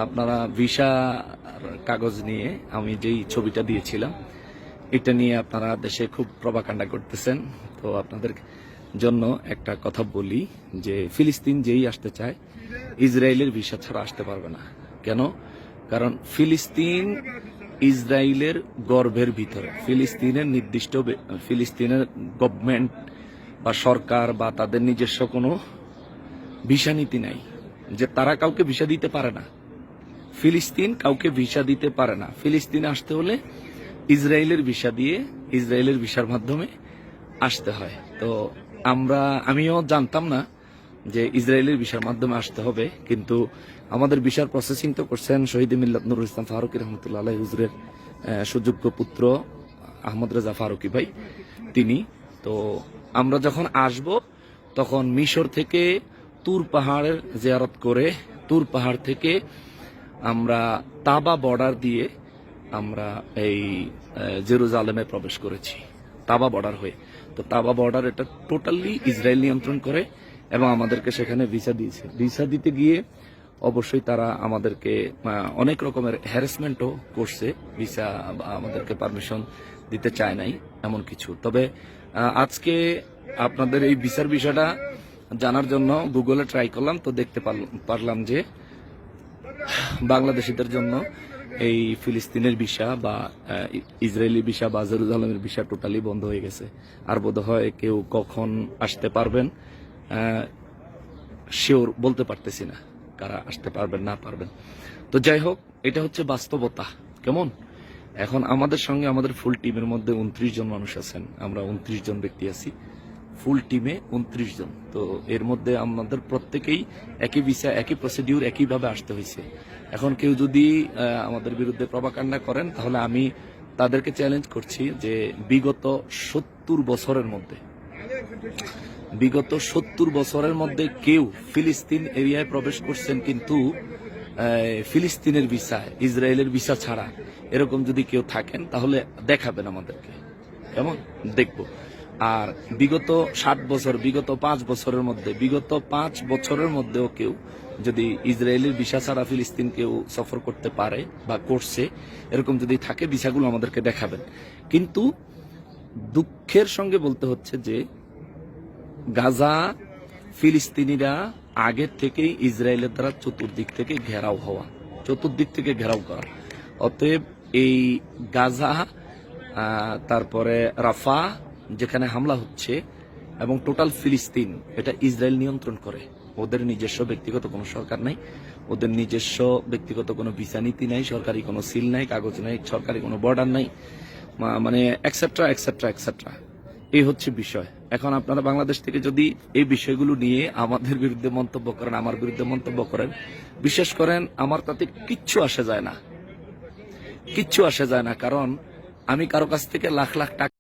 আপনারা ভিসা কাগজ নিয়ে আমি যেই ছবিটা দিয়েছিলাম এটা নিয়ে আপনারা দেশে খুব প্রপাগান্ডা করতেছেন। তো আপনাদের জন্য একটা কথা বলি যে ফিলিস্তিন যেই আসতে চায় ইসরায়েলের ভিসা ছাড়া আসতে পারবে না। কেন? কারণ ফিলিস্তিন ইসরায়েলের গর্ভের ভিতরে। ফিলিস্তিনের নির্দিষ্ট ফিলিস্তিনের গভর্নমেন্ট বা সরকার বা তাদের নিজস্ব কোনো ভিসা নীতি নাই যে তারা কাউকে ভিসা দিতে পারে না। ফিলিস্তিন কাউকে ভিসা দিতে পারে না। ফিলিস্তিনে আসতে হলে ইসরায়েলের ভিসা দিয়ে ইসরায়েলের ভিসার মাধ্যমে আসতে হয়। তো আমিও জানতাম না যে ইসরায়েলের ভিসার মাধ্যমে আসতে হবে, কিন্তু আমাদের ভিসার প্রসেসিং তো করছেন শহীদ মিল্লাত নুরুল ইসলাম ফারুকী রহমতুল্লাহ আলাইহি হুজুরের সুযোগ্য পুত্র আহমদ রেজা ফারুকী ভাই তিনি। তো আমরা যখন আসব তখন মিশর থেকে তুর পাহাড়ের জিয়ারত করে তুর পাহাড় থেকে আমরা তাবা বর্ডার দিয়ে আমরা এই জেরুজালেমে প্রবেশ করেছি তাবা বর্ডার হয়ে। তো তাবা বর্ডার এটা টোটালি ইসরায়েল নিয়ন্ত্রণ করে এবং আমাদেরকে সেখানে ভিসা দিয়েছে। ভিসা দিতে গিয়ে অবশ্যই তারা আমাদেরকে অনেক রকমের হ্যারাসমেন্টও করছে। ভিসা আমাদেরকে পারমিশন দিতে চায় নাই এমন কিছু। তবে আজকে আপনাদের এই ভিসার বিষয়টা জানার জন্য গুগলে ট্রাই করলাম, তো দেখতে পারলাম যে বাংলাদেশিদের জন্য এই ফিলিস্তিনের ভিসা বা ইসরায়েলি ভিসা বা জেরুজালেমের ভিসা টোটালি বন্ধ হয়ে গেছে। আর বোধহয় কেউ কখন আসতে পারবেন শিওর বলতে পারতেছি না, কারা আসতে পারবেন না পারবেন। তো যাই হোক, এটা হচ্ছে বাস্তবতা। কেমন? এখন আমাদের সঙ্গে আমাদের ফুল টিমের মধ্যে 29 জন মানুষ আছেন, আমরা 29 জন ব্যক্তি আছি ফুল টিমে 29 জন। তো এর মধ্যে আমাদের প্রত্যেকেই একই ভিসা একই প্রসিডিউর একইভাবে আসতে হয়েছে। এখন কেউ যদি আমাদের বিরুদ্ধে প্রপাগান্ডা করেন তাহলে আমি তাদেরকে চ্যালেঞ্জ করছি যে বিগত 70 বছরের মধ্যে কেউ ফিলিস্তিন এরিয়ায় প্রবেশ করছেন কিন্তু ফিলিস্তিনের ভিসা ইসরায়েলের ভিসা ছাড়া এরকম যদি কেউ থাকেন তাহলে দেখাবেন আমাদেরকে, কেমন? দেখব। আর বিগত 7 বছর বিগত 5 বছরের মধ্যেও কেউ যদি ইসরায়েলের ভিসা ছাড়া ফিলিস্তিন কেউ সফর করতে পারে বা করছে এরকম যদি থাকে ভিসাগুলো আমাদেরকে দেখাবেন। কিন্তু দুঃখের সঙ্গে বলতে হচ্ছে যে গাজা ফিলিস্তিনিরা আগের থেকেই ইসরায়েলের দ্বারা চতুর্দিক থেকে ঘেরাও করা। অতএব এই গাজা তারপরে রাফা যেখানে হামলা হচ্ছে এবং টোটাল ফিলিস্তিন এটা ইসরায়েল নিয়ন্ত্রণ করে। ওদের নিজস্ব ব্যক্তিগত কোনো সরকার নাই, ওদের নিজস্ব ব্যক্তিগত কোনো ভিসা নীতি নাই, সরকারি কোনো সিল নাই, কাগজ নাই, সরকারি কোনো বর্ডার নাই, মানে এক্সেট্রা এক্সেট্রা এক্সেট্রা। এই হচ্ছে বিষয়। এখন আপনারা বাংলাদেশ থেকে যদি এই বিষয়গুলো নিয়ে আমাদের বিরুদ্ধে মন্তব্য করেন, আমার বিরুদ্ধে মন্তব্য করেন, বিশ্বাস করেন আমার তাতে কিচ্ছু আসে যায় না, কারণ আমি কারো কাছ থেকে লাখ লাখ টাকা